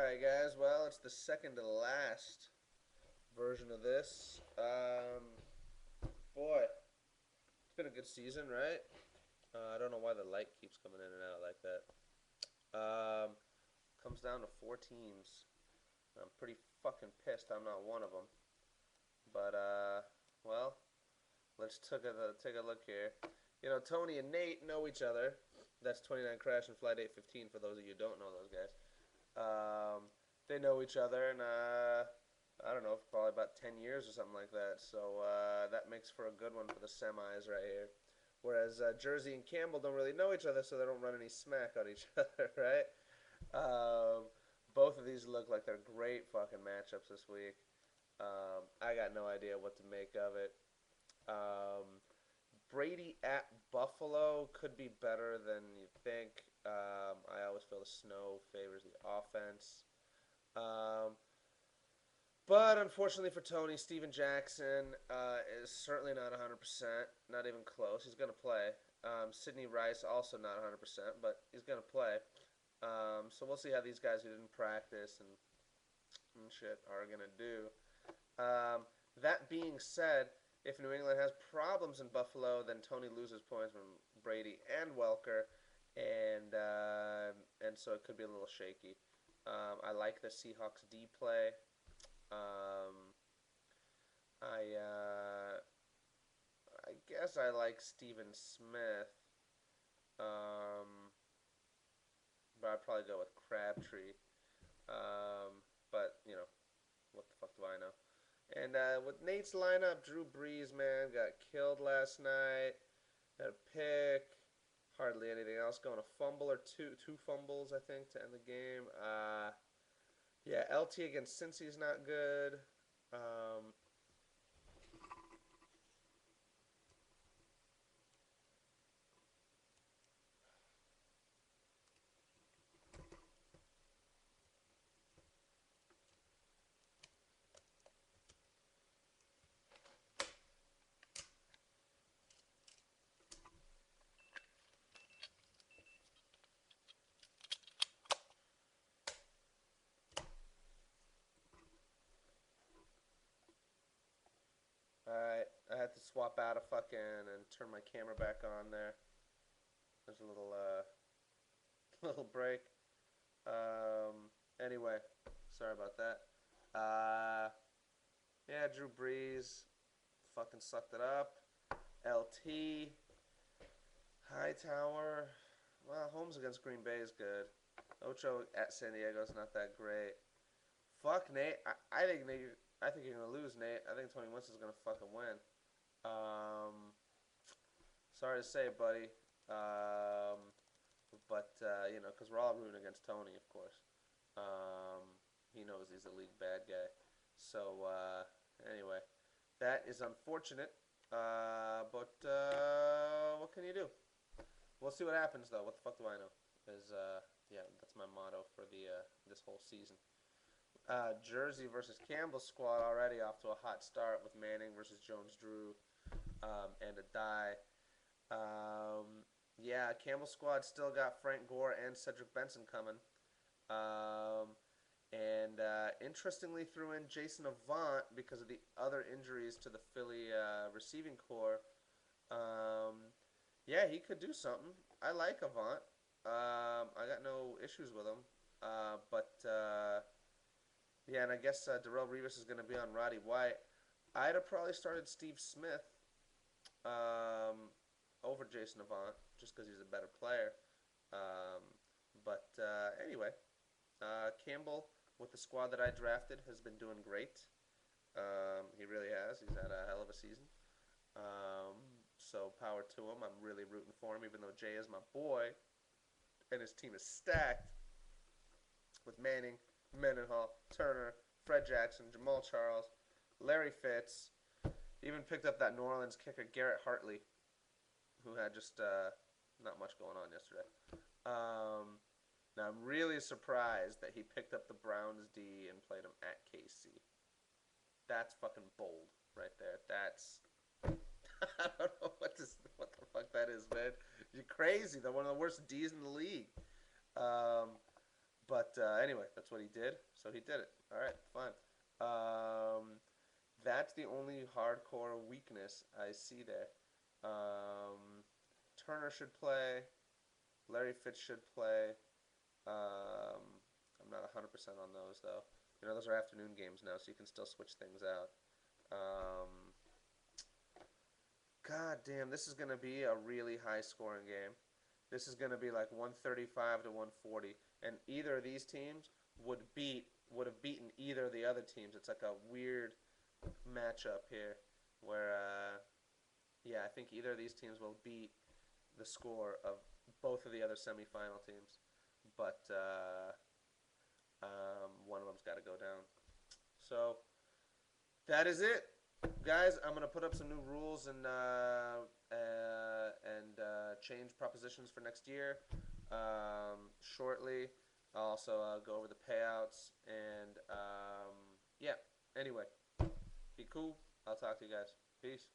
Alright guys, well it's the second to last version of this. Boy, it's been a good season, right? I don't know why the light keeps coming in and out like that. Comes down to 4 teams. I'm pretty fucking pissed I'm not one of them. But, well, let's take a look here. You know, Tony and Nate know each other. That's 29 Crash and Flight 815 for those of you who don't know those guys. They know each other, and I don't know, probably about 10 years or something like that. So that makes for a good one for the semis right here. Whereas Jersey and Campbell don't really know each other, so they don't run any smack on each other, right? Both of these look like they're great fucking matchups this week. I got no idea what to make of it. Brady at Buffalo could be better than you think. I always feel the snow favors the offense. Um, but unfortunately for Tony, Steven Jackson is certainly not 100%, not even close. He's going to play. Sidney Rice also not 100%, but he's going to play. So we'll see how these guys who didn't practice and shit are going to do. That being said, if New England has problems in Buffalo, then Tony loses points from Brady and Welker, and so it could be a little shaky. I like the Seahawks D play. I guess I like Steven Smith, but I'd probably go with Crabtree. But you know, what the fuck do I know? And with Nate's lineup, Drew Brees, man, got killed last night. Had a pick. Hardly anything else. Going a fumble or two fumbles, I think, to end the game. Yeah, LT against Cincy's not good. Alright, I had to swap out a fucking and turn my camera back on there. There's a little little break. Anyway, sorry about that. Yeah, Drew Brees fucking sucked it up. LT, Hightower. Well, Holmes against Green Bay is good. Ocho at San Diego is not that great. Fuck Nate. I think Nate. I think you're gonna lose, Nate. I think Tony Winston's gonna fucking win. Sorry to say, buddy. But you know, because we're all rooting against Tony, of course. He knows he's a league bad guy. So anyway, that is unfortunate. But what can you do? We'll see what happens, though. What the fuck do I know? Is yeah, that's my motto for the this whole season. Jersey versus Campbell squad already off to a hot start with Manning versus Jones-Drew and a die. Yeah, Campbell squad still got Frank Gore and Cedric Benson coming. And interestingly threw in Jason Avant because of the other injuries to the Philly receiving core. Yeah, he could do something. I like Avant. I got no issues with him. But yeah, and I guess Darrelle Revis is going to be on Roddy White. I'd have probably started Steve Smith over Jason Avant just because he's a better player. But anyway, Campbell with the squad that I drafted has been doing great. He really has. He's had a hell of a season. So power to him. I'm really rooting for him, even though Jay is my boy and his team is stacked with Manning, Mendenhall, Turner, Fred Jackson, Jamal Charles, Larry Fitz. Even picked up that New Orleans kicker Garrett Hartley, who had just not much going on yesterday. Now I'm really surprised that he picked up the Browns D and played him at KC. That's fucking bold right there. That's I don't know what the fuck that is, man. You're crazy. They're one of the worst D's in the league. But anyway, that's what he did. So he did it. All right, fine. Um, that's the only hardcore weakness I see there. Um, Turner should play. Larry Fitz should play. Um, I'm not 100% on those though. You know, those are afternoon games now, so you can still switch things out. Um, God damn, this is gonna be a really high scoring game. This is gonna be like 135 to 140, and either of these teams would have beaten either of the other teams. It's like a weird matchup here, where yeah, I think either of these teams will beat the score of both of the other semifinal teams, but one of them's got to go down. So that is it, guys. I'm gonna put up some new rules and change propositions for next year shortly. I'll also go over the payouts and yeah. Anyway, be cool. I'll talk to you guys. Peace.